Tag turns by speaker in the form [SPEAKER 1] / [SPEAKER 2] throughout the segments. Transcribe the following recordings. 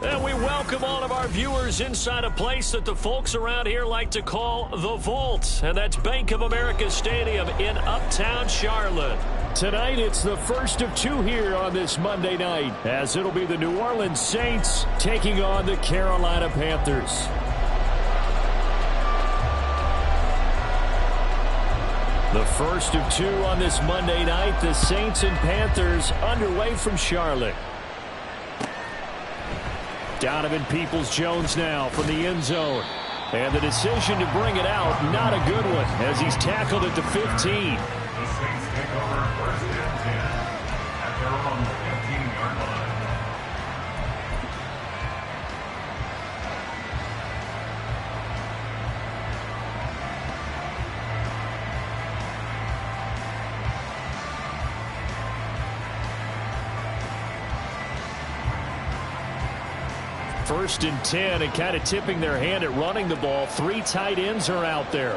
[SPEAKER 1] And we welcome all of our viewers inside a place that the folks around here like to call the Vault. And that's Bank of America Stadium in Uptown Charlotte. Tonight, it's the first of two here on this Monday night, as it'll be the New Orleans Saints taking on the Carolina Panthers. The first of two on this Monday night, the Saints and Panthers underway from Charlotte. Donovan Peoples-Jones now from the end zone. And the decision to bring it out, not a good one, as he's tackled at the 15.
[SPEAKER 2] The Saints take over first and 10 at their own 15-yard line.
[SPEAKER 1] First and 10, and kind of tipping their hand at running the ball. Three tight ends are out there.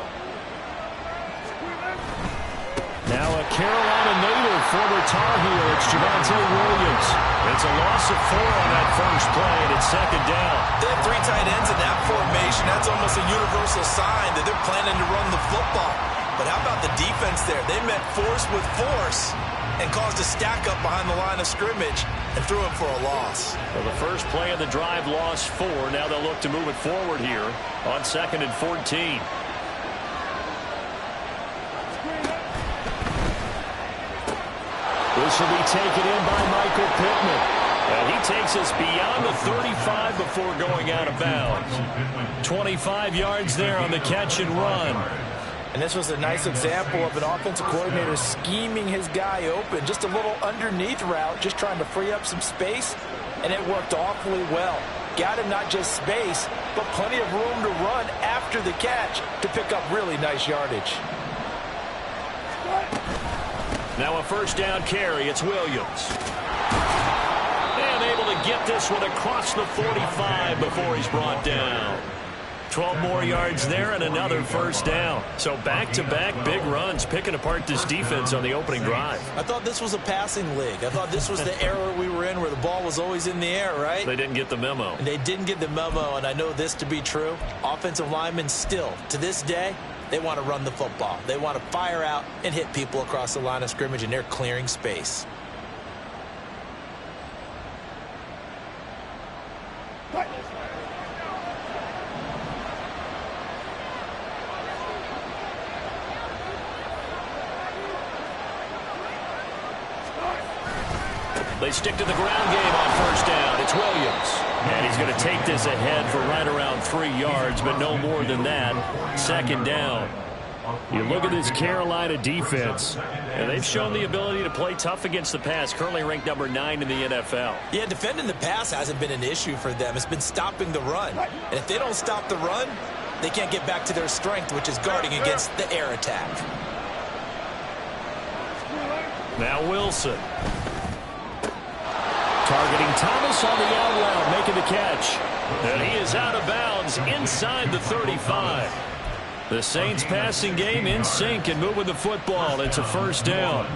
[SPEAKER 1] Now a Carolina native, former Tar Heel, it's Javonte Williams. It's a loss of 4 on that first play, and it's second down.
[SPEAKER 3] They have three tight ends in that formation. That's almost a universal sign that they're planning to run the football. But how about the defense there? They met force with force and caused a stack up behind the line of scrimmage and threw him for a loss.
[SPEAKER 1] Well, the first play of the drive lost 4. Now they'll look to move it forward here on 2nd and 14. This will be taken in by Michael Pittman. And he takes us beyond the 35 before going out of bounds. 25 yards there on the catch and run.
[SPEAKER 3] And this was a nice example of an offensive coordinator scheming his guy open. Just a little underneath route, just trying to free up some space, and it worked awfully well. Got him not just space, but plenty of room to run after the catch to pick up really nice yardage.
[SPEAKER 1] Now a first down carry. It's Williams. And able to get this one across the 45 before he's brought down. 12 more yards there and another first down. So back-to-back big runs, picking apart this defense on the opening drive.
[SPEAKER 3] I thought this was a passing league. I thought this was the era we were in where the ball was always in the air, right?
[SPEAKER 1] They didn't get the memo.
[SPEAKER 3] And they didn't get the memo, and I know this to be true. Offensive linemen still, to this day, they want to run the football. They want to fire out and hit people across the line of scrimmage, and they're clearing space.
[SPEAKER 1] They stick to the ground game on first down. It's Williams. And he's going to take this ahead for right around 3 yards, but no more than that. Second down. You look at this Carolina defense, and they've shown the ability to play tough against the pass, currently ranked number 9 in the NFL.
[SPEAKER 3] Yeah, defending the pass hasn't been an issue for them. It's been stopping the run. And if they don't stop the run, they can't get back to their strength, which is guarding against the air attack.
[SPEAKER 1] Now Wilson. Targeting Thomas on the out route, making the catch. And he is out of bounds inside the 35. The Saints passing game in sync and moving the football. It's a first down.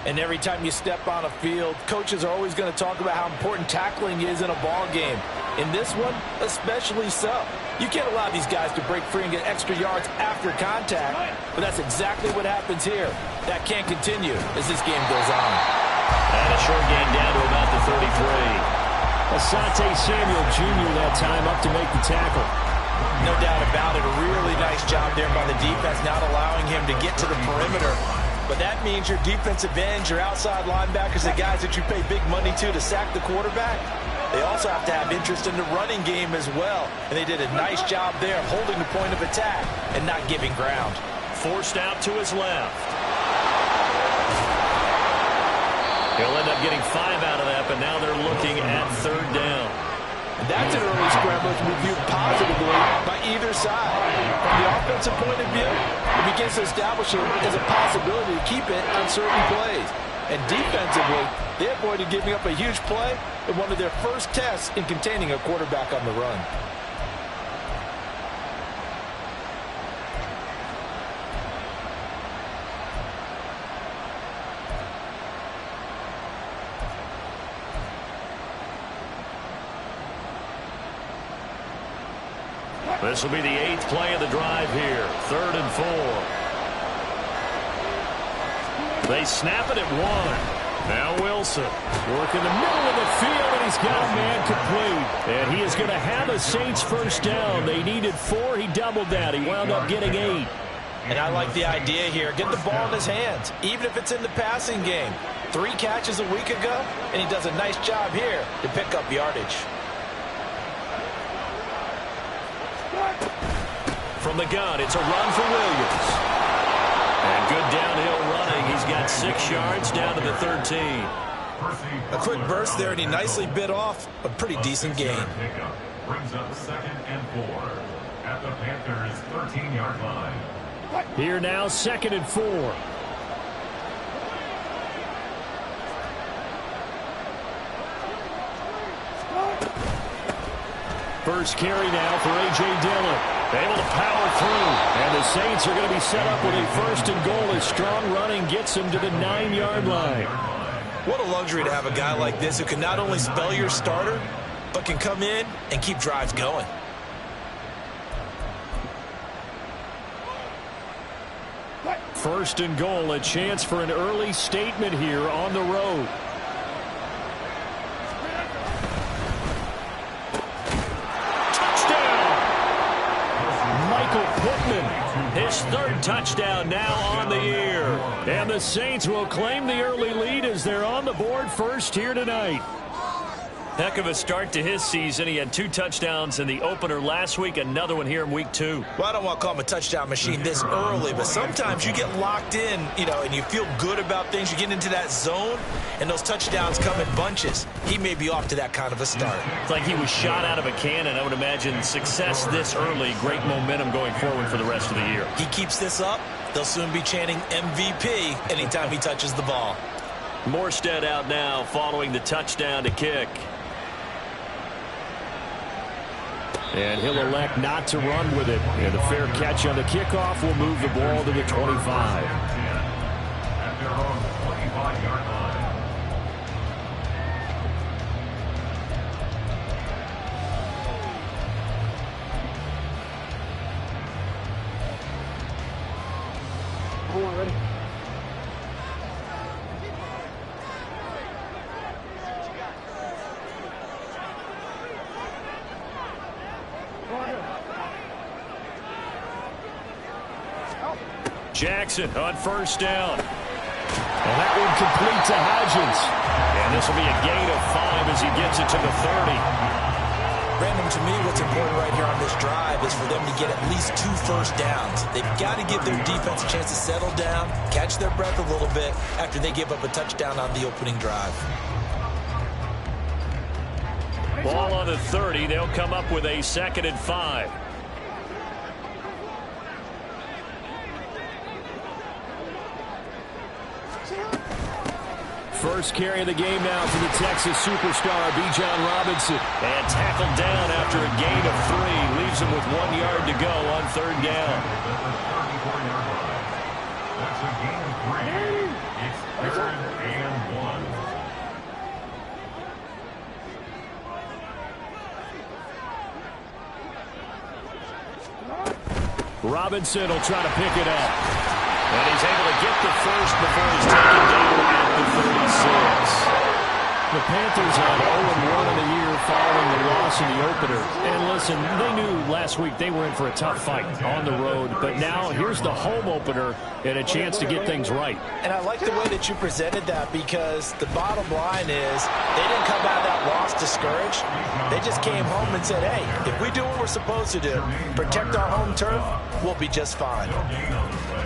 [SPEAKER 3] And every time you step on a field, coaches are always going to talk about how important tackling is in a ball game. In this one, especially so. You can't allow these guys to break free and get extra yards after contact, but that's exactly what happens here. That can't continue as this game goes on.
[SPEAKER 1] And a short gain down to about the 33. Asante Samuel Jr. that time up to make the tackle.
[SPEAKER 3] No doubt about it. A really nice job there by the defense, not allowing him to get to the perimeter. But that means your defensive ends, your outside linebackers, the guys that you pay big money to sack the quarterback, they also have to have interest in the running game as well. And they did a nice job there of holding the point of attack and not giving ground.
[SPEAKER 1] Forced out to his left. He'll end up getting 5 out of that, but now they're looking at third down.
[SPEAKER 3] That's an early scramble to be viewed positively by either side. From the offensive point of view, it begins to establish it as a possibility to keep it on certain plays. And defensively, they avoided giving up a huge play in one of their first tests in containing a quarterback on the run.
[SPEAKER 1] This will be the 8th play of the drive here. 3rd and 4. They snap it at 1. Now Wilson working the middle of the field, and he's got a man complete. And he is going to have a Saints first down. They needed 4. He doubled that. He wound up getting 8.
[SPEAKER 3] And I like the idea here. Get the ball in his hands, even if it's in the passing game. 3 catches a week ago, and he does a nice job here to pick up yardage.
[SPEAKER 1] From the gun, it's a run for Williams. And good downhill running. He's got 6 yards down to the 13.
[SPEAKER 3] A quick burst there, and he nicely bit off a pretty decent gain.
[SPEAKER 2] Brings up 2nd and 4 at the Panthers' 13-yard line.
[SPEAKER 1] Here now, 2nd and 4. First carry now for A.J. Dillon. Able to power through. And the Saints are going to be set up with a 1st and goal as strong running gets them to the 9-yard line.
[SPEAKER 3] What a luxury to have a guy like this who can not only spell your starter, but can come in and keep drives going.
[SPEAKER 1] First and goal, a chance for an early statement here on the road. His 3rd touchdown now on the year. And the Saints will claim the early lead as they're on the board first here tonight. Heck of a start to his season. He had 2 touchdowns in the opener last week, another one here in week 2.
[SPEAKER 3] Well, I don't want to call him a touchdown machine this early, but sometimes you get locked in, and you feel good about things. You get into that zone, and those touchdowns come in bunches. He may be off to that kind of a start.
[SPEAKER 1] It's like he was shot out of a cannon. I would imagine success this early, great momentum going forward for the rest of the year.
[SPEAKER 3] He keeps this up, they'll soon be chanting MVP anytime he touches the ball.
[SPEAKER 1] Morstead out now following the touchdown to kick. And he'll elect not to run with it. And a fair catch on the kickoff will move the ball to the 25.
[SPEAKER 2] At their own 25-yard line.
[SPEAKER 4] Ready?
[SPEAKER 1] Jackson on first down. And that one complete to Hodgins. And this will be a gain of 5 as he gets it to the 30.
[SPEAKER 3] Brandon, to me, what's important right here on this drive is for them to get at least 2 first downs. They've got to give their defense a chance to settle down, catch their breath a little bit after they give up a touchdown on the opening drive.
[SPEAKER 1] Ball on the 30. They'll come up with a 2nd and 5. First carry of the game now for the Texas superstar, Bijan Robinson. And tackled down after a gain of 3. Leaves him with 1 yard to go on 3rd down.
[SPEAKER 2] That's a gain of 3. It's 3rd and
[SPEAKER 1] 1. Robinson will try to pick it up. And he's able to get the first before he's taken down at the 36. The Panthers had 0-1 in the year following the loss in the opener. And listen, they knew last week they were in for a tough fight on the road. But now here's the home opener and a chance to get things right.
[SPEAKER 3] And I like the way that you presented that, because the bottom line is they didn't come out of that loss discouraged. They just came home and said, hey, if we do what we're supposed to do, protect our home turf, we'll be just fine.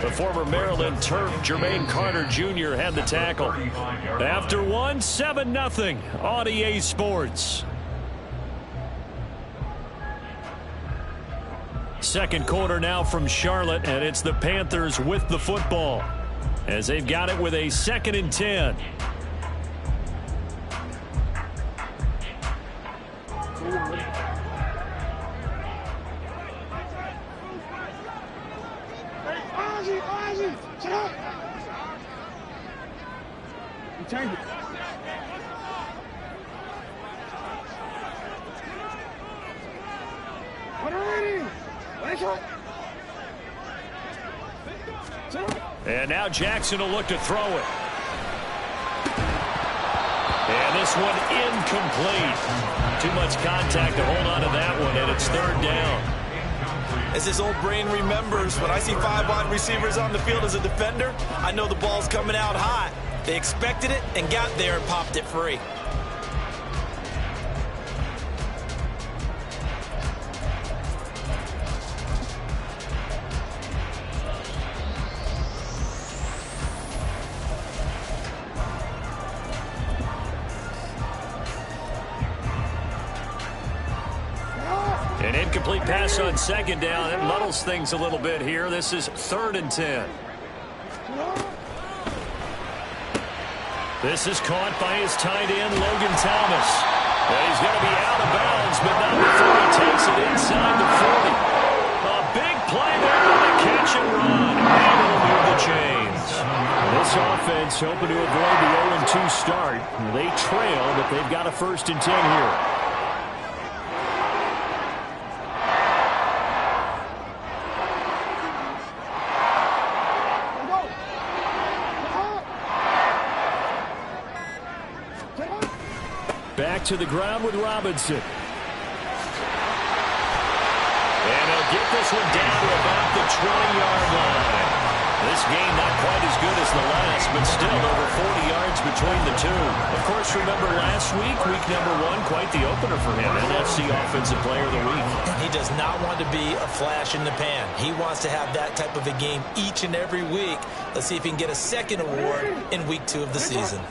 [SPEAKER 1] The former Maryland Terp, Jermaine Carter Jr. had the tackle. After 1, 7-0 on EA Sports. Second quarter now from Charlotte, and it's the Panthers with the football as they've got it with a 2nd and 10.
[SPEAKER 4] Change it. What are we ready?
[SPEAKER 1] And now Jackson will look to throw it. And this one incomplete. Too much contact to hold on to that one, and it's third down.
[SPEAKER 3] As his old brain remembers, when I see 5 wide receivers on the field as a defender, I know the ball's coming out hot. They expected it and got there and popped it free.
[SPEAKER 1] An incomplete pass on second down. It muddles things a little bit here. This is 3rd and 10. This is caught by his tight end, Logan Thomas. And he's going to be out of bounds, but not before he takes it inside the 40. A big play there on the catch and run. And it'll move the chains. This offense hoping to avoid the 0-2 start. They trail, but they've got a 1st and 10 here. Back to the ground with Robinson. And he'll get this one down to about the 20-yard line. This game not quite as good as the last, but still over 40 yards between the two. Of course, remember last week, week number 1, quite the opener for him. NFC Offensive Player of the Week.
[SPEAKER 3] He does not want to be a flash in the pan. He wants to have that type of a game each and every week. Let's see if he can get a second award in week 2 of the season.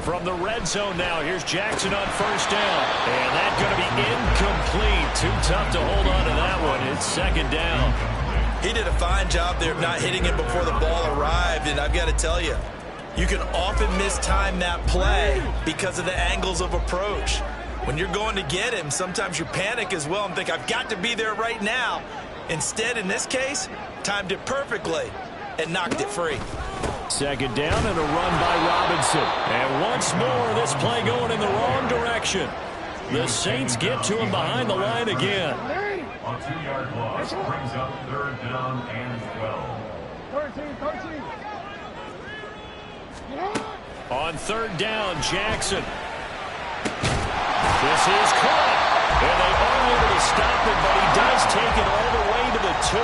[SPEAKER 1] From the red zone now, here's Jackson on 1st down. And that's going to be incomplete. Too tough to hold on to that one. It's 2nd down.
[SPEAKER 3] He did a fine job there of not hitting it before the ball arrived. And I've got to tell you, you can often mistime that play because of the angles of approach. When you're going to get him, sometimes you panic as well and think, I've got to be there right now. Instead, in this case, timed it perfectly and knocked it free.
[SPEAKER 1] 2nd down and a run by Robinson. And once more, this play going in the wrong direction. The Saints get to him behind the line again.
[SPEAKER 2] On 2-yard loss, brings up 3rd down and 12.
[SPEAKER 4] 13.
[SPEAKER 1] On 3rd down, Jackson. This is caught. And they aren't able to stop it, but he does take it all the way to the 2.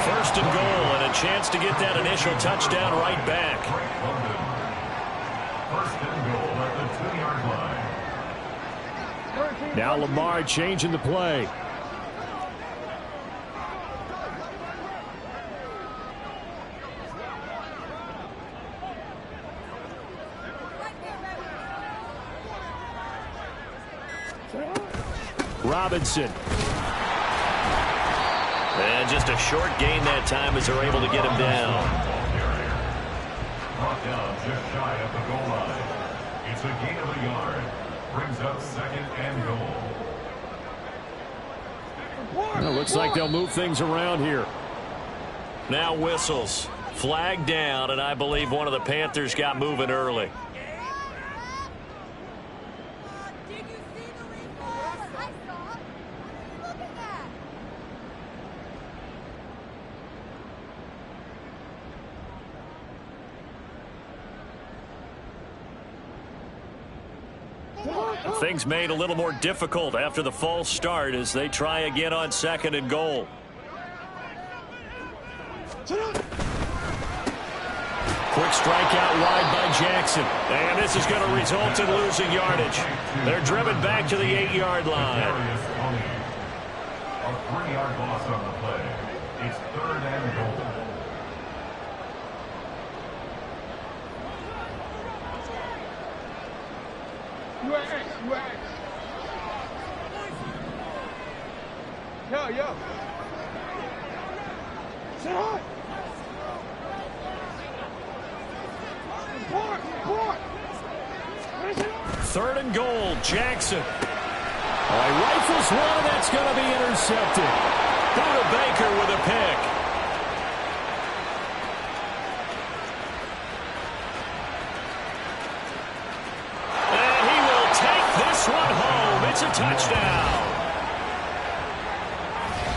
[SPEAKER 1] 1st and goal, and a chance to get that initial touchdown right back.
[SPEAKER 2] 1st and goal at the 2-yard line.
[SPEAKER 1] Now Lamar changing the play. Robinson. And just a short gain that time as they're able to get him down.
[SPEAKER 2] Brought down just shy of the goal line. It's a gain of a yard. Brings up 2nd and goal.
[SPEAKER 1] Well, looks like they'll move things around here. Now whistles. Flag down, and I believe one of the Panthers got moving early. Things made a little more difficult after the false start as they try again on 2nd and goal. Quick strike out wide by Jackson. And this is going to result in losing yardage. They're driven back to the 8-yard line.
[SPEAKER 2] A 3-yard loss on the play. It's 3rd and goal.
[SPEAKER 4] Yo. Sit high. Report.
[SPEAKER 1] 3rd and goal, Jackson. He rifles one, that's going to be intercepted. Buda Baker with a pick. It's a touchdown.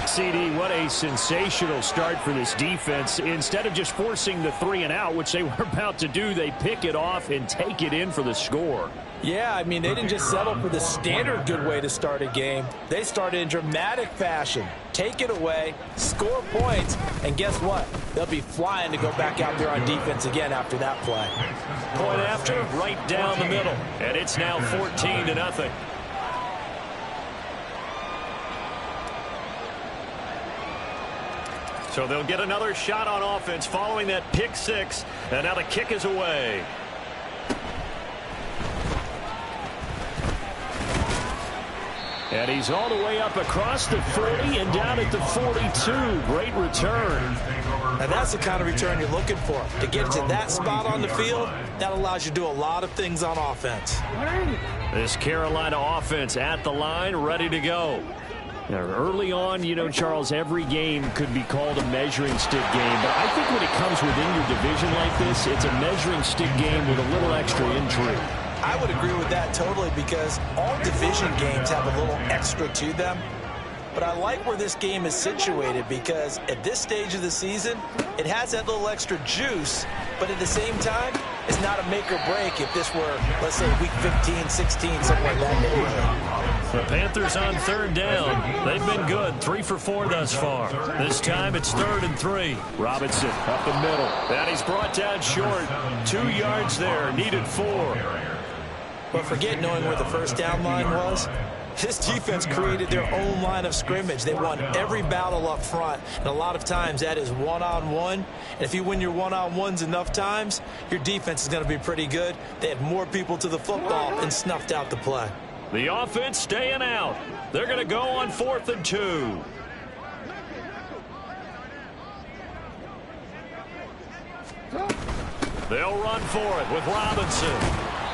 [SPEAKER 1] CD, what a sensational start for this defense. Instead of just forcing the 3 and out, which they were about to do, they pick it off and take it in for the score.
[SPEAKER 3] Yeah, I mean, they didn't just settle for the standard good way to start a game. They started in dramatic fashion. Take it away, score points, and guess what? They'll be flying to go back out there on defense again after that play.
[SPEAKER 1] Point after, right down the middle. And it's now 14-0. So they'll get another shot on offense following that pick 6. And now the kick is away. And he's all the way up across the 40 and down at the 42. Great return.
[SPEAKER 3] Now that's the kind of return you're looking for. To get to that spot on the field, that allows you to do a lot of things on offense.
[SPEAKER 1] This Carolina offense at the line, ready to go. Now, early on, you know, Charles, every game could be called a measuring stick game. But I think when it comes within your division like this, it's a measuring stick game with a little extra intrigue.
[SPEAKER 3] I would agree with that totally because all division games have a little extra to them. But I like where this game is situated because at this stage of the season, it has that little extra juice. But at the same time, it's not a make or break if this were, let's say, week 15, 16, somewhere in that neighborhood.
[SPEAKER 1] The Panthers on 3rd down. They've been good, 3 for 4 thus far. This time it's 3rd and 3. Robinson up the middle. And he's brought down short. 2 yards there, needed 4.
[SPEAKER 3] But forget knowing where the first down line was. This defense created their own line of scrimmage. They won every battle up front, and a lot of times that is one-on-one. And if you win your one-on-ones enough times, your defense is going to be pretty good. They had more people to the football and snuffed out the play.
[SPEAKER 1] The offense staying out. They're going to go on 4th and 2. They'll run for it with Robinson.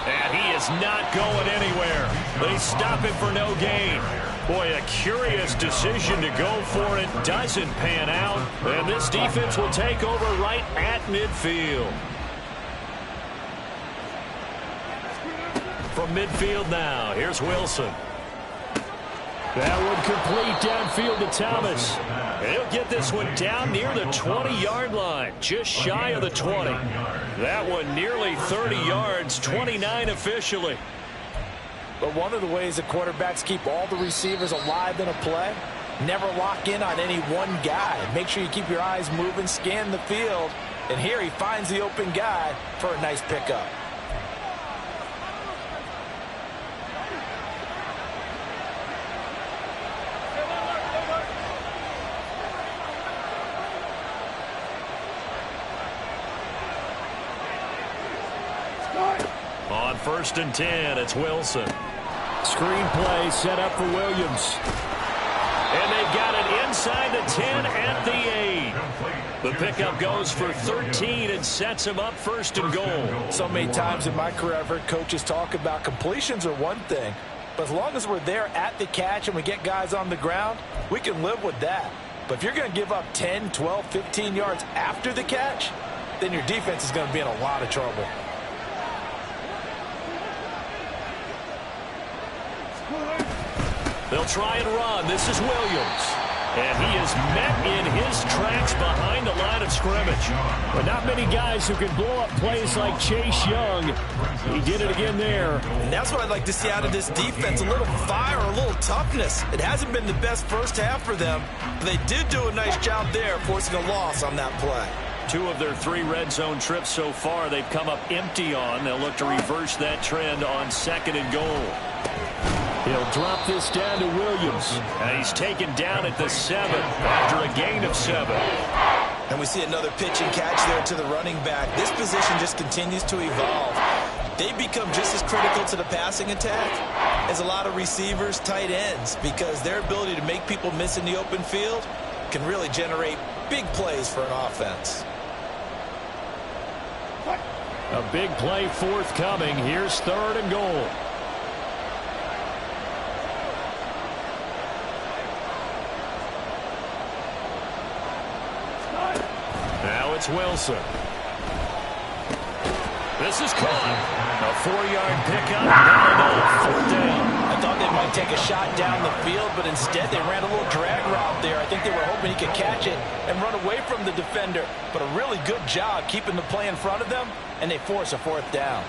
[SPEAKER 1] And he is not going anywhere. They stop him for no gain. Boy, a curious decision to go for it. Doesn't pan out. And this defense will take over right at midfield. From midfield now, here's Wilson. That one complete downfield to Thomas. And he'll get this one down near the 20-yard line, just shy of the 20. That one nearly 30 yards, 29 officially.
[SPEAKER 3] But one of the ways the quarterbacks keep all the receivers alive in a play, never lock in on any one guy. Make sure you keep your eyes moving, scan the field. And here he finds the open guy for a nice pickup.
[SPEAKER 1] On 1st and 10, it's Wilson. Screen play set up for Williams. And they've got it inside the 10 at the 8. The pickup goes for 13 and sets him up 1st and goal.
[SPEAKER 3] So many times in my career I've heard coaches talk about completions are one thing. But as long as we're there at the catch and we get guys on the ground, we can live with that. But if you're going to give up 10, 12, 15 yards after the catch, then your defense is going to be in a lot of trouble.
[SPEAKER 1] They'll try and run. This is Williams. And he is met in his tracks behind the line of scrimmage. But not many guys who can blow up plays like Chase Young. He did it again there.
[SPEAKER 3] And that's what I'd like to see out of this defense, a little fire, a little toughness. It hasn't been the best first half for them, but they did do a nice job there forcing a loss on that play.
[SPEAKER 1] 2 of their 3 red zone trips so far they've come up empty on. They'll look to reverse that trend on 2nd and goal. He'll drop this down to Williams. And he's taken down at the 7 after a gain of 7.
[SPEAKER 3] And we see another pitch and catch there to the running back. This position just continues to evolve. They become just as critical to the passing attack as a lot of receivers, tight ends, because their ability to make people miss in the open field can really generate big plays for an offense.
[SPEAKER 1] A big play forthcoming. Here's 3rd and goal. Now it's Wilson. This is caught. A 4-yard pickup. Not enough. 4th down.
[SPEAKER 3] I thought they might take a shot down the field, but instead they ran a little drag route there. I think they were hoping he could catch it and run away from the defender. But a really good job keeping the play in front of them, and they force a fourth down.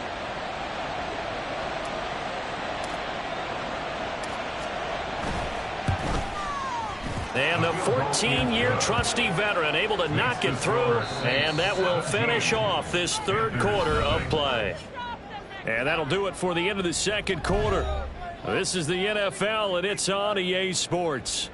[SPEAKER 1] And the 14-year trusty veteran able to knock it through, and that will finish off this third quarter of play. And that'll do it for the end of the second quarter. This is the NFL, and it's on EA Sports.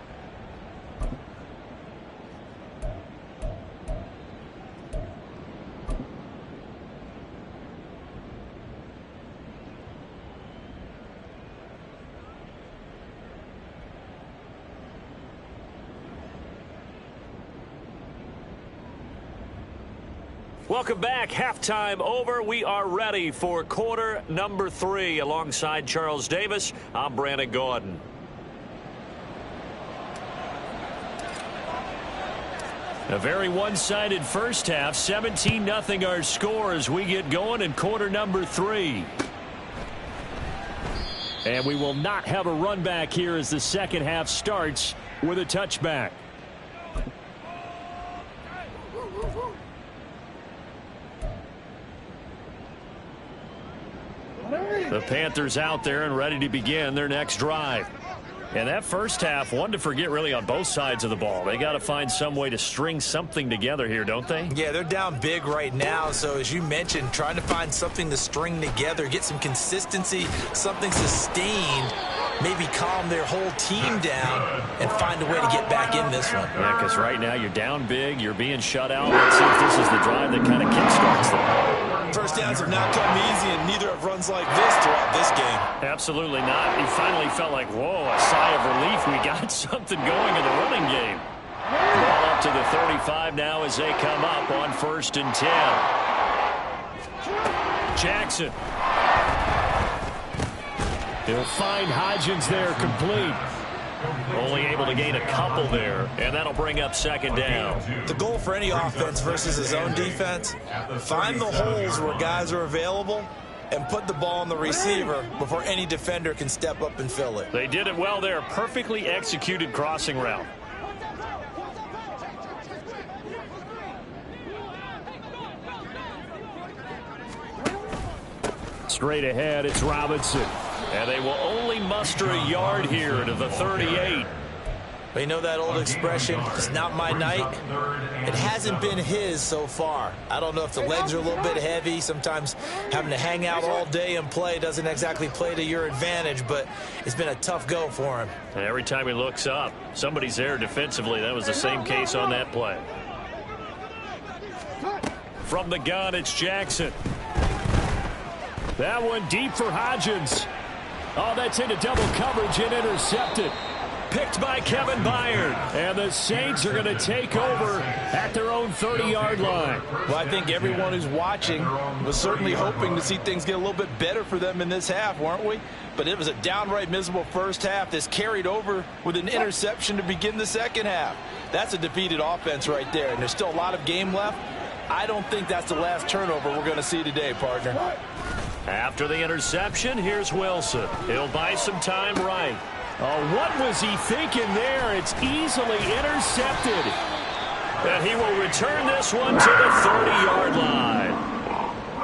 [SPEAKER 1] Welcome back. Halftime over. We are ready for quarter number 3. Alongside Charles Davis, I'm Brandon Gordon. A very one-sided first half. 17-0 our score as we get going in quarter number 3. And we will not have a run back here as the second half starts with a touchback. The Panthers out there and ready to begin their next drive. And that first half, one to forget really on both sides of the ball. They got to find some way to string something together here, don't they?
[SPEAKER 3] Yeah, they're down big right now. So as you mentioned, trying to find something to string together, get some consistency, something sustained, maybe calm their whole team down and find a way to get back in this one.
[SPEAKER 1] Yeah, because right now you're down big, you're being shut out. Let's see if this is the drive that kind of kickstarts them.
[SPEAKER 3] First downs have not come easy, and neither have runs like this throughout this game.
[SPEAKER 1] Absolutely not. He finally felt like, whoa, a sigh of relief. We got something going in the running game. Ball up to the 35 now as they come up on 1st and 10. Jackson. He'll find Hodgins there complete. Only able to gain a couple there, and that'll bring up 2nd down.
[SPEAKER 3] The goal for any offense versus his own defense, find the holes where guys are available and put the ball on the receiver before any defender can step up and fill it.
[SPEAKER 1] They did it well there. Perfectly executed crossing route. Straight ahead, it's Robinson. And they will only muster a yard here to the 38.
[SPEAKER 3] But you know that old expression, it's not my night? It hasn't been his so far. I don't know if the legs are a little bit heavy. Sometimes having to hang out all day and play doesn't exactly play to your advantage, but it's been a tough go for him.
[SPEAKER 1] And every time he looks up, somebody's there defensively. That was the same case on that play. From the gun, it's Jackson. That one deep for Hodgins. Oh, that's into double coverage and intercepted. Picked by Kevin Byard. And the Saints are going to take over at their own 30-yard line.
[SPEAKER 3] Well, I think everyone who's watching was certainly hoping to see things get a little bit better for them in this half, weren't we? But it was a downright miserable first half. This carried over with an interception to begin the second half. That's a defeated offense right there, and there's still a lot of game left. I don't think that's the last turnover we're going to see today, partner.
[SPEAKER 1] After the interception, here's Wilson. He'll buy some time right. Oh, what was he thinking there? It's easily intercepted. And he will return this one to the 30-yard line.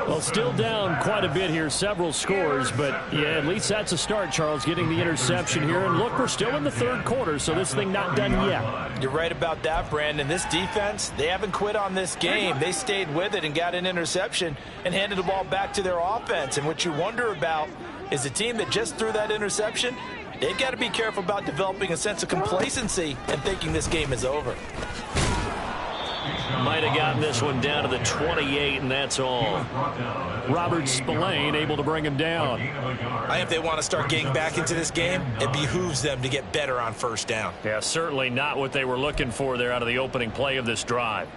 [SPEAKER 1] Well, still down quite a bit here, several scores, but yeah, at least that's a start, Charles, getting the interception here. And look, we're still in the third quarter, so this thing not done yet.
[SPEAKER 3] You're right about that, Brandon. This defense, they haven't quit on this game. They stayed with it and got an interception and handed the ball back to their offense. And what you wonder about is the team that just threw that interception, they've got to be careful about developing a sense of complacency and thinking this game is over.
[SPEAKER 1] Might have gotten this one down to the 28, and that's all. Robert Spillane able to bring him down.
[SPEAKER 3] I think if they want to start getting back into this game, it behooves them to get better on first down.
[SPEAKER 1] Yeah, certainly not what they were looking for there out of the opening play of this drive.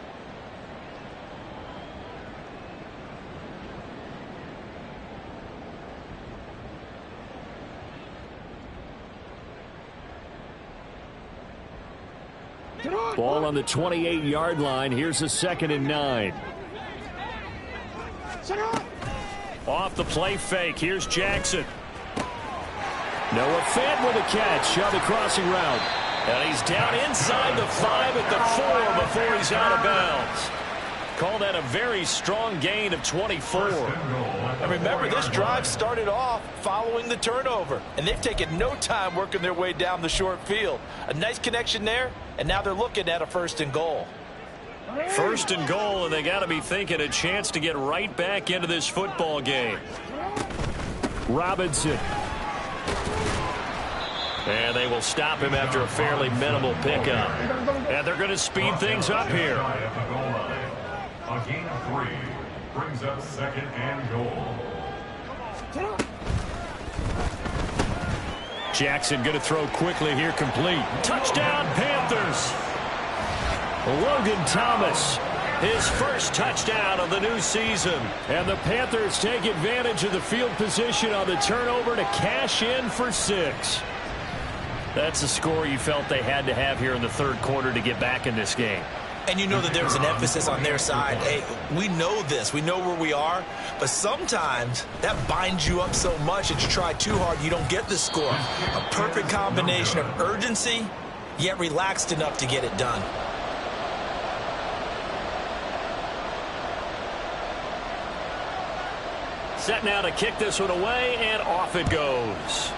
[SPEAKER 1] Ball on the 28-yard line. Here's a 2nd and 9. Off the play fake. Here's Jackson. Noah Fant with a catch on the crossing route. And he's down inside the 5 at the 4 before he's out of bounds. Call that a very strong gain of 24.
[SPEAKER 3] And remember, this drive started off following the turnover, and they've taken no time working their way down the short field. A nice connection there, and now they're looking at a 1st and goal.
[SPEAKER 1] 1st and goal, and they got to be thinking a chance to get right back into this football game. Robinson. And they will stop him after a fairly minimal pickup. And they're going to speed things up here.
[SPEAKER 2] A gain of 3 brings up 2nd and goal.
[SPEAKER 1] Jackson going to throw quickly here, complete. Touchdown, Panthers. Logan Thomas, his first touchdown of the new season. And the Panthers take advantage of the field position on the turnover to cash in for 6. That's a score you felt they had to have here in the 3rd quarter to get back in this game.
[SPEAKER 3] And you know that there's an emphasis on their side. Hey, we know this. We know where we are. But sometimes that binds you up so much that you try too hard, you don't get the score. A perfect combination of urgency, yet relaxed enough to get it done.
[SPEAKER 1] Set now to kick this one away, and off it goes.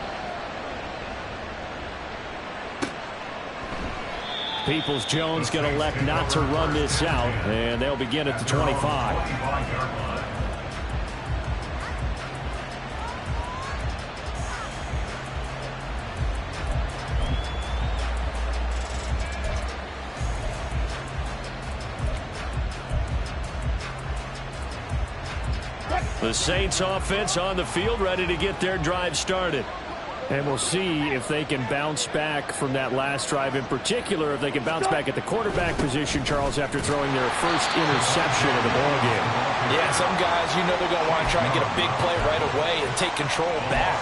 [SPEAKER 1] Peoples-Jones going to elect not to run this out, and they'll begin at the 25. The Saints offense on the field, ready to get their drive started. And we'll see if they can bounce back from that last drive, in particular if they can bounce back at the quarterback position, Charles, after throwing their first interception of the ballgame.
[SPEAKER 3] Yeah, some guys, you know, they're going to want to try and get a big play right away and take control back.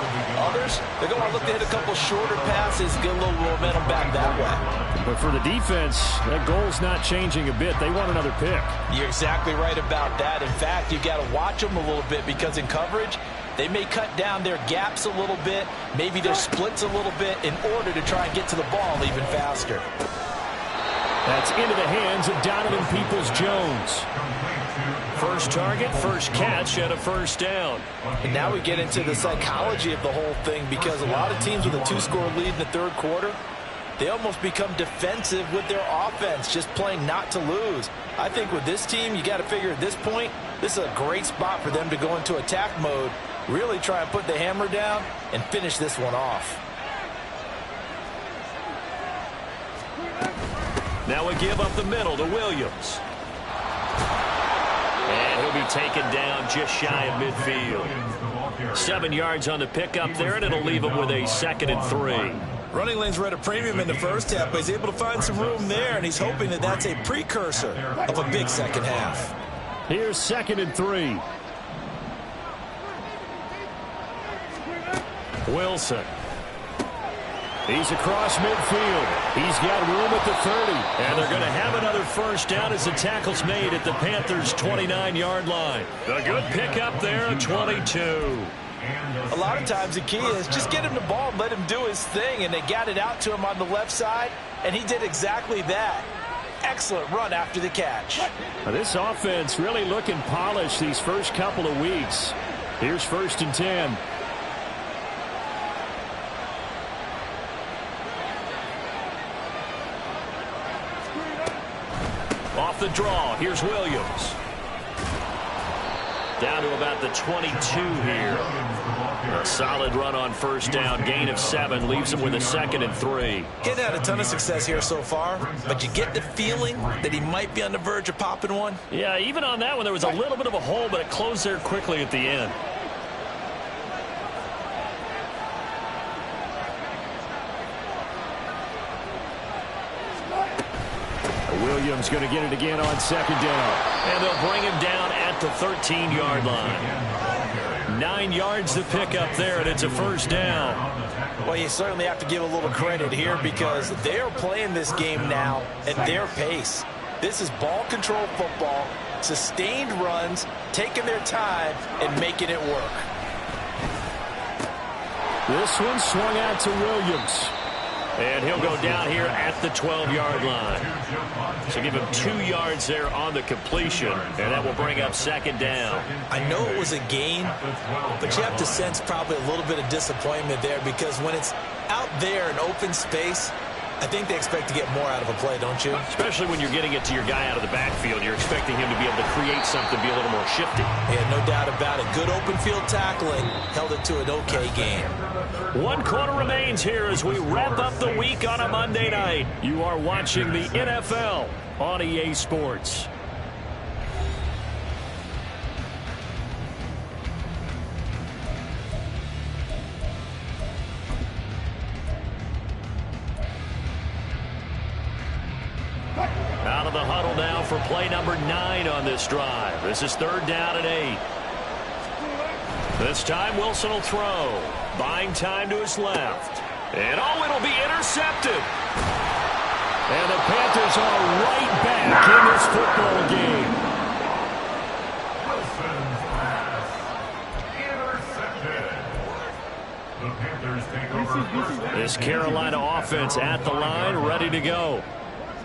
[SPEAKER 3] Others, they're going to want to look to hit a couple shorter passes, get a little momentum back that way.
[SPEAKER 1] But for the defense, that goal's not changing a bit. They want another pick.
[SPEAKER 3] You're exactly right about that. In fact, you've got to watch them a little bit because in coverage, they may cut down their gaps a little bit, maybe their splits a little bit in order to try and get to the ball even faster.
[SPEAKER 1] That's into the hands of Donovan Peoples-Jones. First target, first catch, and a first down.
[SPEAKER 3] And now we get into the psychology of the whole thing because a lot of teams with a 2-score lead in the 3rd quarter, they almost become defensive with their offense, just playing not to lose. I think with this team, you got to figure at this point, this is a great spot for them to go into attack mode, really try and put the hammer down and finish this one off.
[SPEAKER 1] Now we give up the middle to Williams. And he'll be taken down just shy of midfield. 7 yards on the pickup there, and it'll leave him with a 2nd and 3.
[SPEAKER 3] Running lanes were at a premium in the first half, but he's able to find some room there, and he's hoping that that's a precursor of a big second half.
[SPEAKER 1] Here's 2nd and 3. Wilson. He's across midfield. He's got room at the 30. And they're going to have another first down as the tackle's made at the Panthers' 29-yard line. A good pickup there at 22.
[SPEAKER 3] A lot of times the key is just get him the ball and let him do his thing, and they got it out to him on the left side, and he did exactly that. Excellent run after the catch.
[SPEAKER 1] Now this offense really looking polished these first couple of weeks. Here's 1st and 10. Off the draw, here's Williams. Down to about the 22 here. A solid run on first down, gain of 7, leaves him with a 2nd and 3.
[SPEAKER 3] Getting had a ton of success here so far, but you get the feeling that he might be on the verge of popping one.
[SPEAKER 1] Yeah, even on that one, there was a little bit of a hole, but it closed there quickly at the end. Williams going to get it again on 2nd down. And they'll bring him down at the 13-yard line. 9 yards to pick up there, and it's a first down.
[SPEAKER 3] Well, you certainly have to give a little credit here because they are playing this game now at their pace. This is ball control football, sustained runs, taking their time, and making it work.
[SPEAKER 1] This one swung out to Williams. And he'll go down here at the 12-yard line. So give him 2 yards there on the completion, and that will bring up second down.
[SPEAKER 3] I know it was a gain, but you have to sense probably a little bit of disappointment there, because when it's out there in open space, I think they expect to get more out of a play, don't you?
[SPEAKER 1] Especially when you're getting it to your guy out of the backfield. You're expecting him to be able to create something, be a little more shifty.
[SPEAKER 3] Yeah, no doubt about it. Good open field tackling. Held it to an okay game.
[SPEAKER 1] 1 quarter remains here as we wrap up the week on a Monday night. You are watching the NFL on EA Sports. Out of the huddle now for play number 9 on this drive. This is 3rd down and 8. This time Wilson will throw. Buying time to his left. And oh, it'll be intercepted. And the Panthers are right back in this football game.
[SPEAKER 2] Wilson's pass intercepted. The Panthers take over first.
[SPEAKER 1] This Carolina offense at the line, ready to go.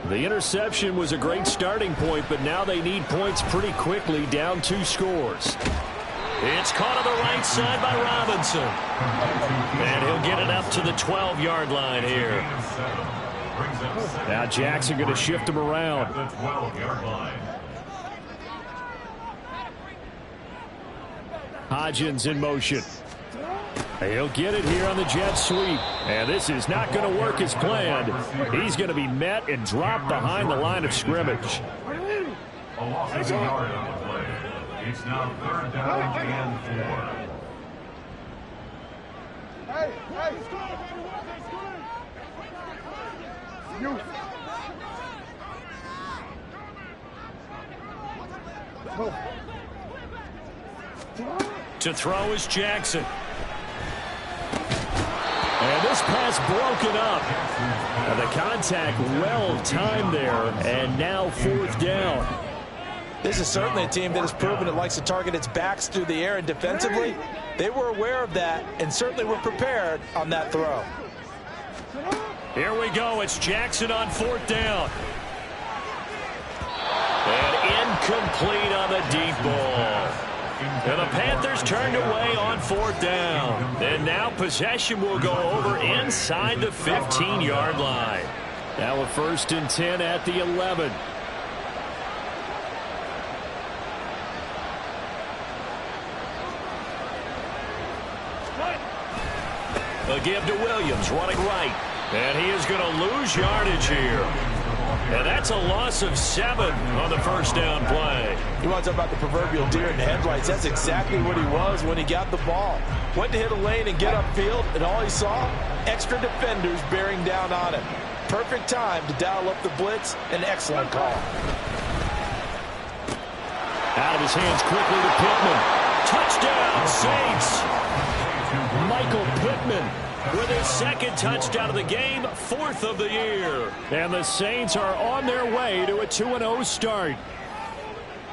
[SPEAKER 1] The interception was a great starting point, but now they need points pretty quickly, down 2 scores. It's caught on the right side by Robinson. And he'll get it up to the 12-yard line here. Now Jackson going to shift him around.
[SPEAKER 2] The 12-yard line.
[SPEAKER 1] Hodgins in motion. He'll get it here on the jet sweep. And this is not going to work as planned. He's going to be met and dropped behind the line of scrimmage.
[SPEAKER 2] A loss of a yard on the play. It's now 3rd down and 4.
[SPEAKER 4] Hey, you.
[SPEAKER 1] To throw is Jackson. And this pass broken up. And the contact well timed there. And now 4th down.
[SPEAKER 3] This is certainly a team that has proven it likes to target its backs through the air, and defensively, they were aware of that and certainly were prepared on that throw.
[SPEAKER 1] Here we go. It's Jackson on 4th down. And incomplete on the deep ball. And the Panthers turned away on 4th down. And now possession will go over inside the 15-yard line. Now a 1st and 10 at the 11. A give to Williams, running right. And he is going to lose yardage here. And that's a loss of 7 on the 1st down play.
[SPEAKER 3] You want to talk about the proverbial deer in the headlights? That's exactly what he was when he got the ball. Went to hit a lane and get upfield, and all he saw, extra defenders bearing down on him. Perfect time to dial up the blitz. An excellent call.
[SPEAKER 1] Out of his hands quickly to Pittman. Touchdown, Saints. Michael Pittman with his 2nd touchdown of the game, 4th of the year. And the Saints are on their way to a 2-0 start.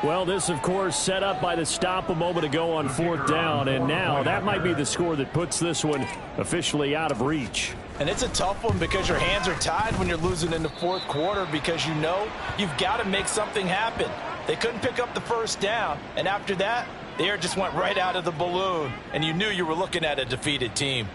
[SPEAKER 1] Well, this, of course, set up by the stop a moment ago on 4th down, and now that might be the score that puts this one officially out of reach.
[SPEAKER 3] And it's a tough one because your hands are tied when you're losing in the 4th quarter, because you know you've got to make something happen. They couldn't pick up the 1st down, and after that, the air just went right out of the balloon, and you knew you were looking at a defeated team.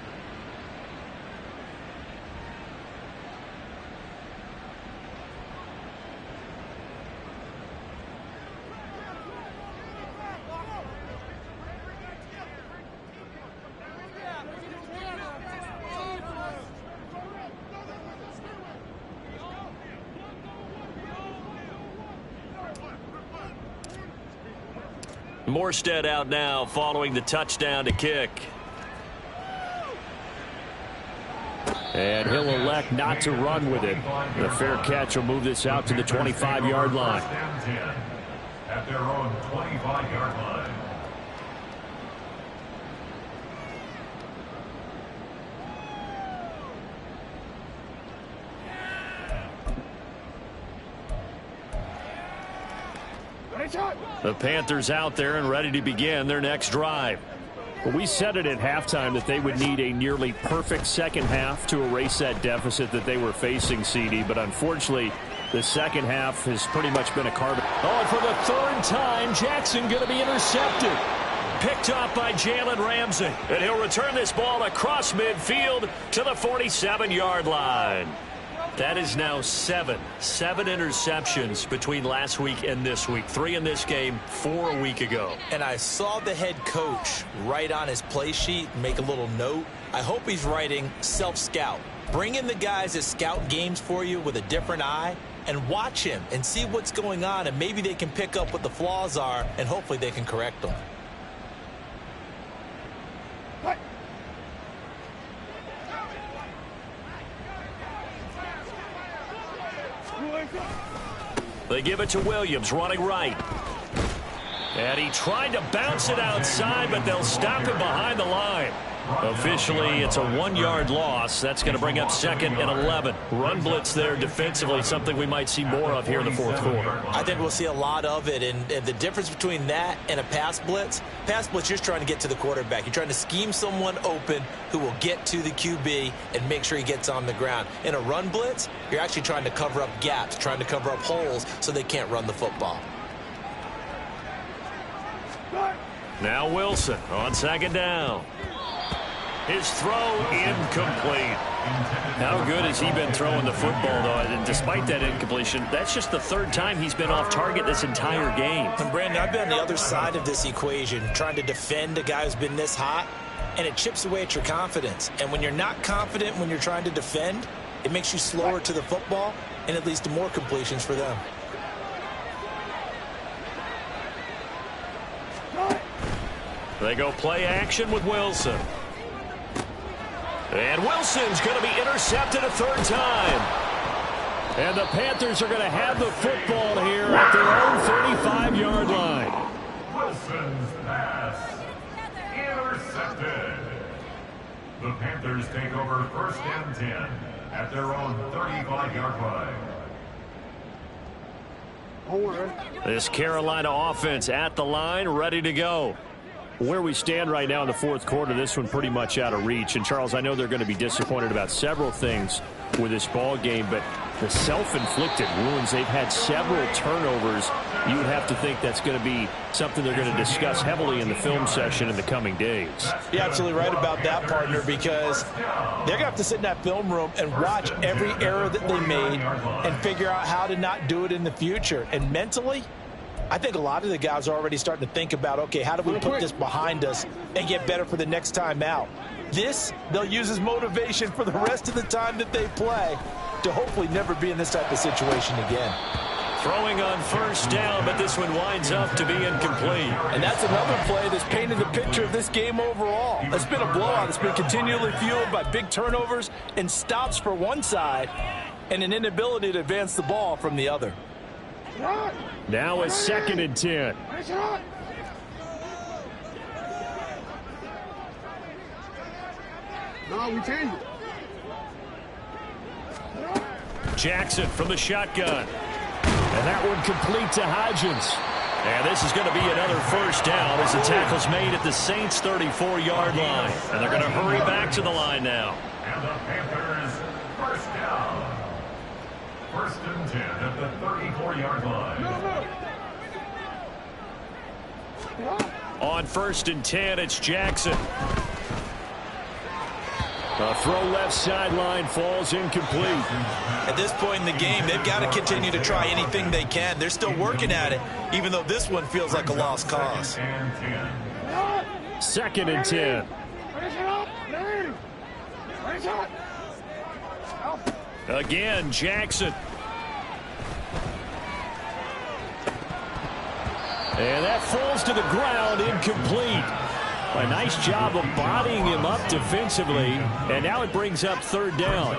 [SPEAKER 1] Morstead out now following the touchdown to kick. And he'll elect not to run with it. The fair catch will move this out to the 25-yard line.
[SPEAKER 2] At their own 25-yard line.
[SPEAKER 1] The Panthers out there and ready to begin their next drive. Well, we said it at halftime that they would need a nearly perfect second half to erase that deficit that they were facing, CD. But unfortunately, the second half has pretty much been a carbon.
[SPEAKER 5] Oh, and for the third time, Jackson going to be intercepted.
[SPEAKER 1] Picked off by Jalen Ramsey. And he'll return this ball across midfield to the 47-yard line. That is now seven interceptions between last week and this week. 3 in this game, 4 a week ago.
[SPEAKER 3] And I saw the head coach write on his play sheet and make a little note. I hope he's writing self-scout. Bring in the guys that scout games for you with a different eye and watch him and see what's going on, and maybe they can pick up what the flaws are, and hopefully they can correct them.
[SPEAKER 1] They give it to Williams, running right. And he tried to bounce it outside, but they'll stop him behind the line. Officially, it's a 1-yard loss. That's going to bring up 2nd and 11. Run blitz there defensively, something we might see more of here in the fourth quarter.
[SPEAKER 3] I think we'll see a lot of it, and the difference between that and a pass blitz, you're just trying to get to the quarterback. You're trying to scheme someone open who will get to the QB and make sure he gets on the ground. In a run blitz, you're actually trying to cover up gaps, trying to cover up holes so they can't run the football.
[SPEAKER 1] Now Wilson on 2nd down. His throw incomplete. How good has he been throwing the football, though? And despite that incompletion, that's just the 3rd time he's been off target this entire game.
[SPEAKER 3] And Brandon, I've been on the other side of this equation, trying to defend a guy who's been this hot, and it chips away at your confidence. And when you're not confident when you're trying to defend, it makes you slower to the football, and it leads to more completions for them.
[SPEAKER 1] They go play action with Wilson. And Wilson's going to be intercepted a 3rd time. And the Panthers are going to have the football here at their own 35-yard line.
[SPEAKER 2] Wilson's pass intercepted. The Panthers take over 1st and 10 at their own 35-yard line.
[SPEAKER 1] This Carolina offense at the line, ready to go. Where we stand right now in the fourth quarter, this one pretty much out of reach. And, Charles, I know they're going to be disappointed about several things with this ball game, but the self-inflicted wounds, they've had several turnovers. You would have to think that's going to be something they're going to discuss heavily in the film session in the coming days.
[SPEAKER 3] You're absolutely right about that, partner, because they're going to have to sit in that film room and watch every error that they made and figure out how to not do it in the future. And mentally, I think a lot of the guys are already starting to think about, okay, how do we put this behind us and get better for the next time out? This, they'll use as motivation for the rest of the time that they play to hopefully never be in this type of situation again.
[SPEAKER 1] Throwing on 1st down, but this one winds up to be incomplete.
[SPEAKER 5] And that's another play that's painted the picture of this game overall. It's been a blowout. It's been continually fueled by big turnovers and stops for one side and an inability to advance the ball from the other.
[SPEAKER 1] Now it's 2nd and 10.
[SPEAKER 4] No, we change it.
[SPEAKER 1] Jackson from the shotgun. And that one complete to Hodgins. And this is going to be another 1st down as the tackle's made at the Saints' 34-yard line. And they're going to hurry back to the line now.
[SPEAKER 2] And the Panthers 1st down. 1st and 10 at the 34-yard line.
[SPEAKER 1] On 1st and 10, it's Jackson. A throw left sideline falls incomplete.
[SPEAKER 3] At this point in the game, they've got to continue to try anything they can. They're still working at it, even though this one feels like a lost cause.
[SPEAKER 1] 2nd and 10. Again, Jackson. And that falls to the ground, incomplete. A nice job of bodying him up defensively, and now it brings up 3rd down.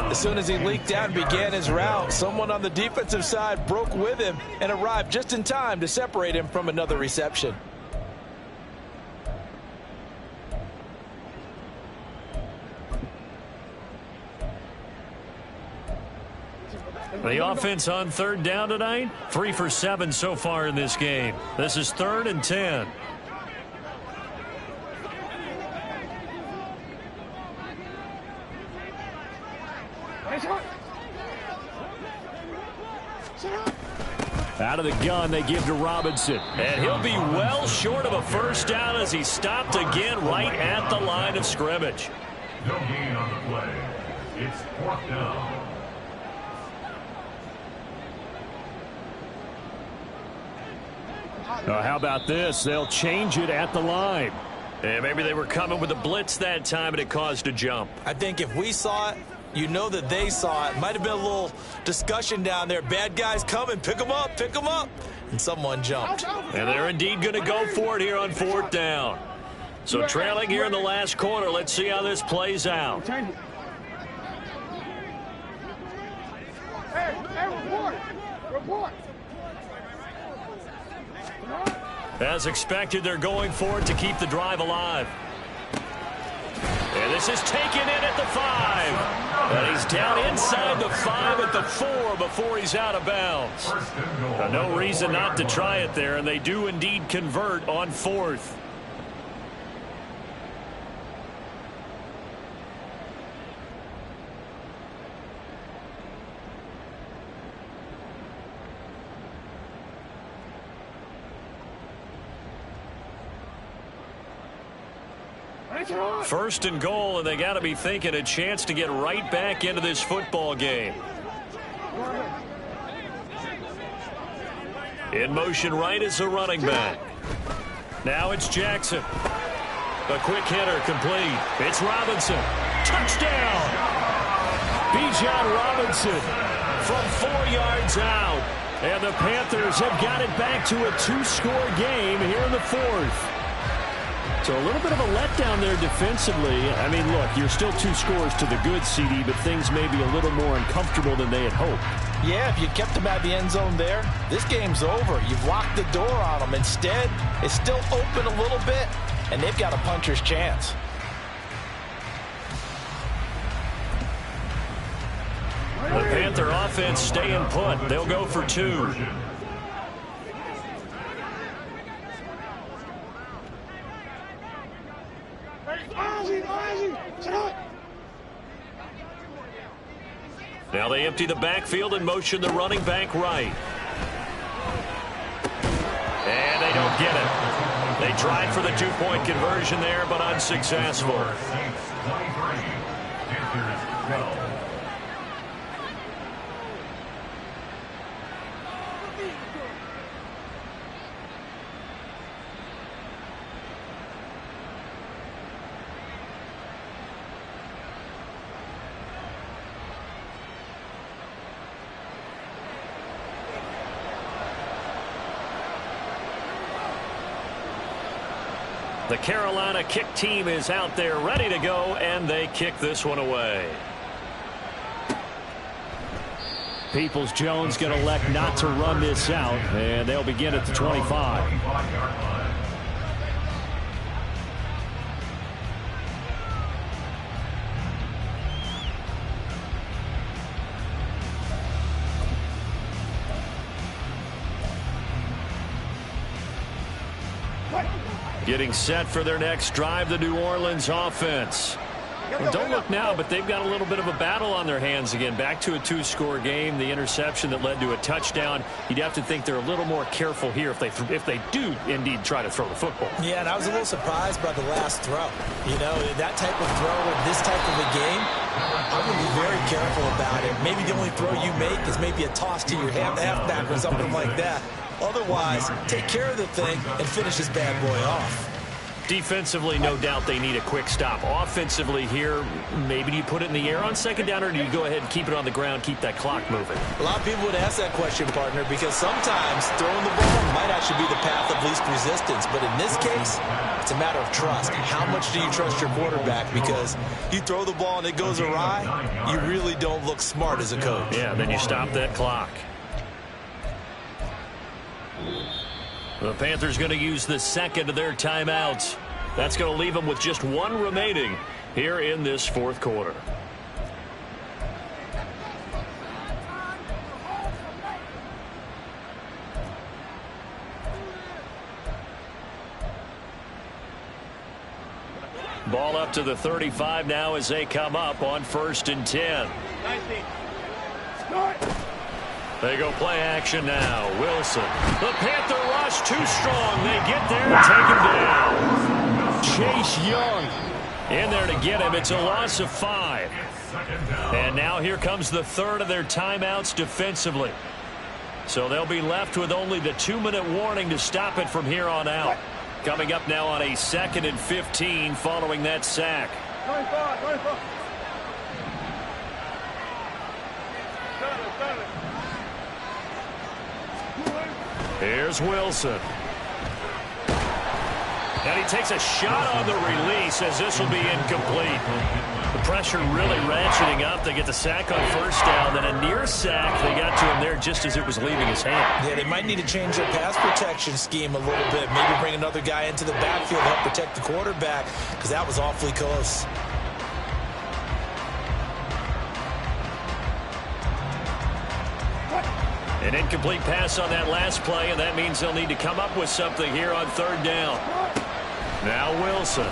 [SPEAKER 5] As soon as he leaked out and began his route, someone on the defensive side broke with him and arrived just in time to separate him from another reception.
[SPEAKER 1] The offense on 3rd down tonight, 3 for 7 so far in this game. This is 3rd and 10. Out of the gun, they give to Robinson. And he'll be well short of a first down as he's stopped again right at the line of scrimmage.
[SPEAKER 2] No gain on the play. It's 4th down.
[SPEAKER 1] How about this? They'll change it at the line. And maybe they were coming with a blitz that time and it caused a jump.
[SPEAKER 3] I think if we saw it, you know that they saw it. Might have been a little discussion down there. Bad guys coming. Pick them up. Pick them up. And someone jumped.
[SPEAKER 1] And they're indeed going to go for it here on 4th down. So trailing here in the last quarter. Let's see how this plays out.
[SPEAKER 4] Hey, report. Report.
[SPEAKER 1] As expected, they're going for it to keep the drive alive. And this is taken in at the 5. And he's down inside the 5 at the 4 before he's out of bounds. No reason not to try it there, and they do indeed convert on 4th. First and goal, and they got to be thinking a chance to get right back into this football game. In motion right is a running back. Now it's Jackson. A quick hitter complete. It's Robinson. Touchdown! Bijan Robinson from 4 yards out. And the Panthers have got it back to a 2-score game here in the 4th. So a little bit of a letdown there defensively. I mean, look, you're still 2 scores to the good, CD, but things may be a little more uncomfortable than they had hoped.
[SPEAKER 3] Yeah, if you kept them at the end zone there, this game's over. You've locked the door on them. Instead, it's still open a little bit, and they've got a puncher's chance.
[SPEAKER 1] The Panther offense staying put. They'll go for 2. Now they empty the backfield and motion the running back right. And they don't get it. They tried for the 2-point conversion there, but unsuccessful. The Carolina kick team is out there ready to go, and they kick this one away. Peoples-Jones going to elect not to run this out, and they'll begin at the 25. Getting set for their next drive, the New Orleans offense. Well, don't look now, but they've got a little bit of a battle on their hands again. Back to a 2-score game. The interception that led to a touchdown. You'd have to think they're a little more careful here if they do indeed try to throw the football.
[SPEAKER 3] Yeah, and I was a little surprised by the last throw. You know, that type of throw in this type of a game, I'm going to be very careful about it. Maybe the only throw you make is maybe a toss to your halfback or something like that. Otherwise, take care of the thing and finish this bad boy off.
[SPEAKER 1] Defensively, no doubt they need a quick stop. Offensively here, maybe do you put it in the air on 2nd down, or do you go ahead and keep it on the ground, keep that clock moving?
[SPEAKER 3] A lot of people would ask that question, partner, because sometimes throwing the ball might actually be the path of least resistance. But in this case, it's a matter of trust. How much do you trust your quarterback? Because you throw the ball and it goes awry, you really don't look smart as a coach.
[SPEAKER 1] Yeah, then you stop that clock. The Panthers going to use the second of their timeouts. That's going to leave them with just 1 remaining here in this 4th quarter. Ball up to the 35 now as they come up on 1st and 10.
[SPEAKER 4] 19.
[SPEAKER 1] They go play action now. Wilson. The Panther rush too strong. They get there and take him down.
[SPEAKER 5] Chase Young
[SPEAKER 1] in there to get him. It's a loss of 5. And now here comes the third of their timeouts defensively. So they'll be left with only the 2-minute warning to stop it from here on out. Coming up now on a 2nd and 15 following that sack.
[SPEAKER 4] 25.
[SPEAKER 1] Here's Wilson. And he takes a shot on the release as this will be incomplete. The pressure really ratcheting up. They get the sack on 1st down. Then a near sack. They got to him there just as it was leaving his hand.
[SPEAKER 3] Yeah, they might need to change their pass protection scheme a little bit. Maybe bring another guy into the backfield to help protect the quarterback, because that was awfully close.
[SPEAKER 1] An incomplete pass on that last play, and that means they'll need to come up with something here on 3rd down. Now Wilson.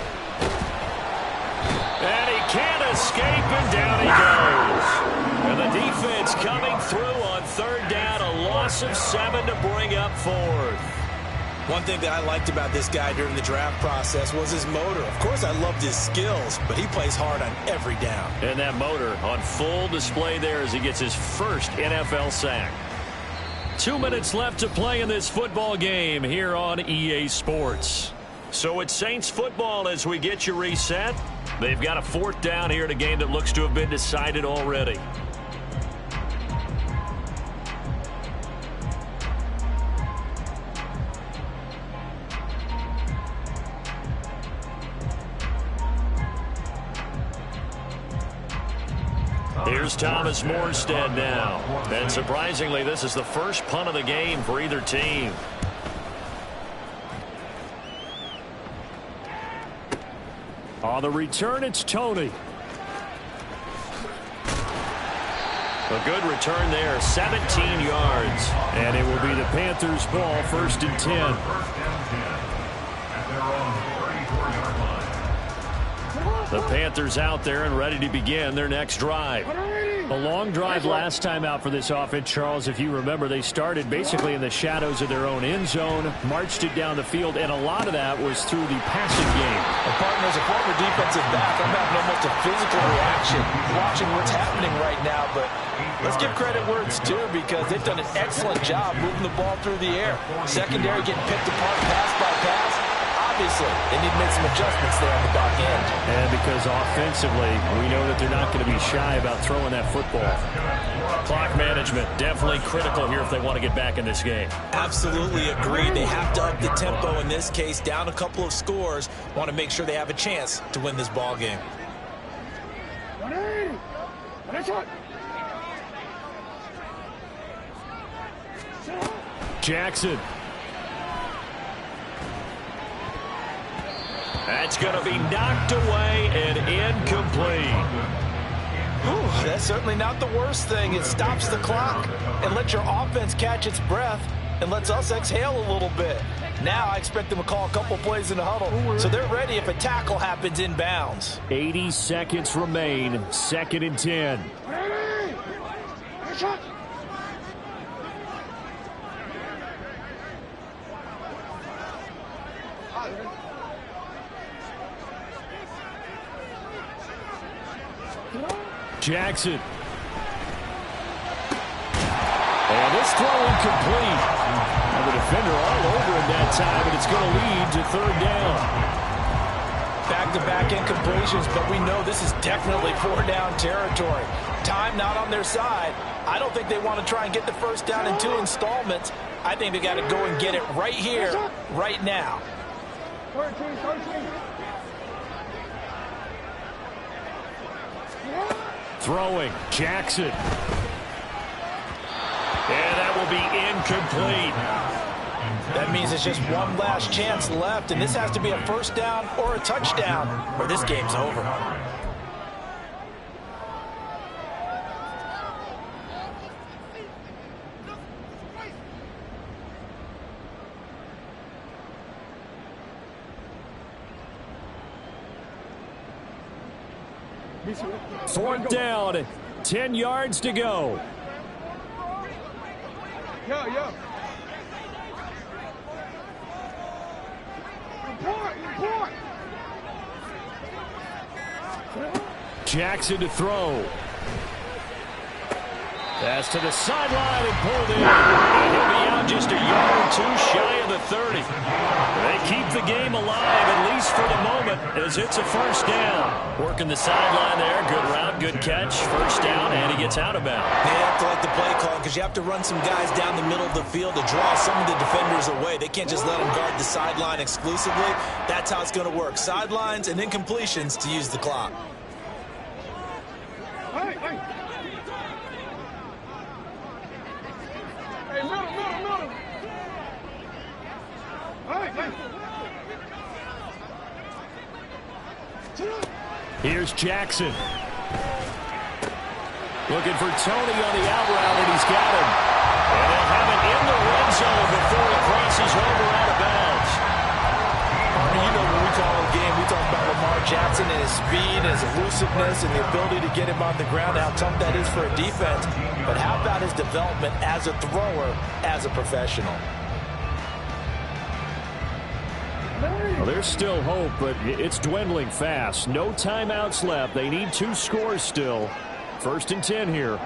[SPEAKER 1] And he can't escape, and down he goes. And the defense coming through on 3rd down, a loss of 7 to bring up 4th.
[SPEAKER 3] One thing that I liked about this guy during the draft process was his motor. Of course, I loved his skills, but he plays hard on every down.
[SPEAKER 1] And that motor on full display there as he gets his first NFL sack. 2 minutes left to play in this football game here on EA Sports. So it's Saints football as we get you reset. They've got a 4th down here in a game that looks to have been decided already. Here's Thomas Morstead now. And surprisingly, this is the first punt of the game for either team. On the return, it's Tony. A good return there, 17 yards. And it will be the Panthers' ball, 1st and 10.
[SPEAKER 2] At their own 34-yard line.
[SPEAKER 1] The Panthers out there and ready to begin their next drive. A long drive last time out for this offense, Charles. If you remember, they started basically in the shadows of their own end zone, marched it down the field, and a lot of that was through the passing game.
[SPEAKER 3] And partner, as a former defensive back, I'm having almost a physical reaction watching what's happening right now. But let's give credit where it's due, because they've done an excellent job moving the ball through the air. Secondary getting picked apart pass by pass. Obviously, they need to make some adjustments there on the back end.
[SPEAKER 1] And because offensively, we know that they're not going to be shy about throwing that football. Clock management, definitely critical here if they want to get back in this game.
[SPEAKER 3] Absolutely agreed. They have to up the tempo in this case, down a couple of scores. Want to make sure they have a chance to win this ball game.
[SPEAKER 4] 180.
[SPEAKER 1] Jackson. That's going to be knocked away and incomplete.
[SPEAKER 3] Whew, that's certainly not the worst thing. It stops the clock and lets your offense catch its breath and lets us exhale a little bit. Now I expect them to call a couple plays in the huddle, so they're ready if a tackle happens inbounds.
[SPEAKER 1] 80 seconds remain, 2nd and 10. Jackson. And this throw incomplete. And the defender all over him that time, and it's going to lead to 3rd down.
[SPEAKER 3] Back-to-back incompletions, but we know this is definitely 4-down territory. Time not on their side. I don't think they want to try and get the 1st down in 2 installments. I think they got to go and get it right here, right now.
[SPEAKER 4] 13.
[SPEAKER 1] Throwing, Jackson. And that will be incomplete.
[SPEAKER 3] That means it's just one last chance left, and this has to be a 1st down or a touchdown, or this game's over.
[SPEAKER 1] 4th down, 10 yards to go.
[SPEAKER 4] Yo. Report.
[SPEAKER 1] Jackson to throw. Pass to the sideline and pulled in. And he'll be out just a yard or two shy of the 30. They keep the game alive, at least for the moment, as it's a 1st down. Working the sideline there. Good route, good catch. 1st down, and he gets out of bounds.
[SPEAKER 3] They have to like the play call because you have to run some guys down the middle of the field to draw some of the defenders away. They can't just let them guard the sideline exclusively. That's how it's going to work. Sidelines and incompletions to use the clock.
[SPEAKER 4] Hey, middle. Hey.
[SPEAKER 1] Here's Jackson. Looking for Tony on the out route, and he's got him. And they'll have it in the red zone before he crosses over out of bounds.
[SPEAKER 3] You know, when we call a game, we talk about Lamar Jackson and his speed and his elusiveness and the ability to get him on the ground, how tough that is for a defense. But how about his development as a thrower, as a professional?
[SPEAKER 1] Well, there's still hope, but it's dwindling fast. No timeouts left. They need 2 scores still. 1st and 10 here.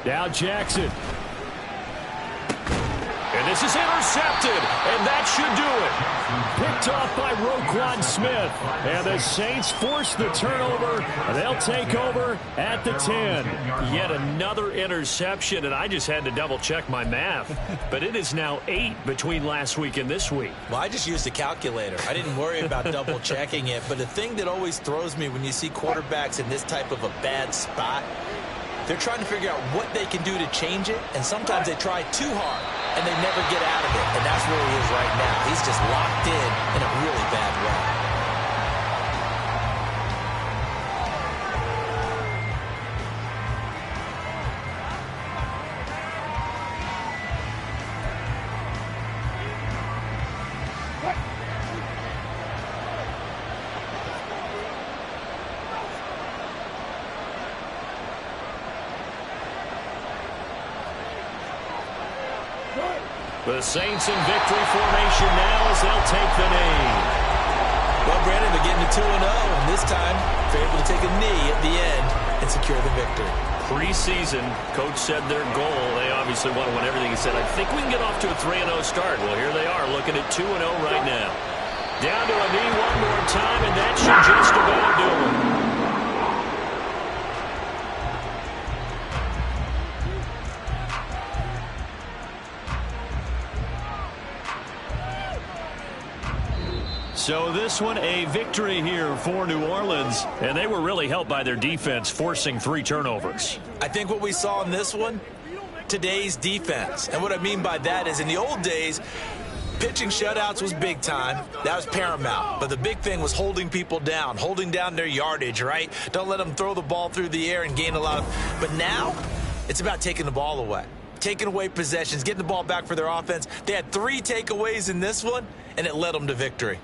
[SPEAKER 1] Now Jackson. And this is intercepted, and that should do it. Picked off by Roquan Smith. And the Saints force the turnover, and they'll take over at the 10. Yet another interception, and I just had to double-check my math. But it is now 8 between last week and this week.
[SPEAKER 3] Well, I just used a calculator. I didn't worry about double-checking it. But the thing that always throws me when you see quarterbacks in this type of a bad spot, they're trying to figure out what they can do to change it, and sometimes they try too hard, and they never get out of it, and that's where he is right now. He's just locked in a really bad way.
[SPEAKER 1] The Saints in victory formation now as they'll take the knee.
[SPEAKER 3] Well, Brandon, they're getting to 2-0, and this time they're able to take a knee at the end and secure the victory.
[SPEAKER 1] Preseason, coach said their goal, they obviously want to win everything. He said, I think we can get off to a 3-0 start. Well, here they are looking at 2-0 right now. Down to a knee one more time, and that should just about do it. So this one a victory here for New Orleans, and they were really helped by their defense forcing 3 turnovers.
[SPEAKER 3] I think what we saw in this one, today's defense. And what I mean by that is in the old days, pitching shutouts was big time. That was paramount. But the big thing was holding people down, holding down their yardage, right? Don't let them throw the ball through the air and gain a lot of. But now it's about taking the ball away, taking away possessions, getting the ball back for their offense. They had 3 takeaways in this one, and it led them to victory.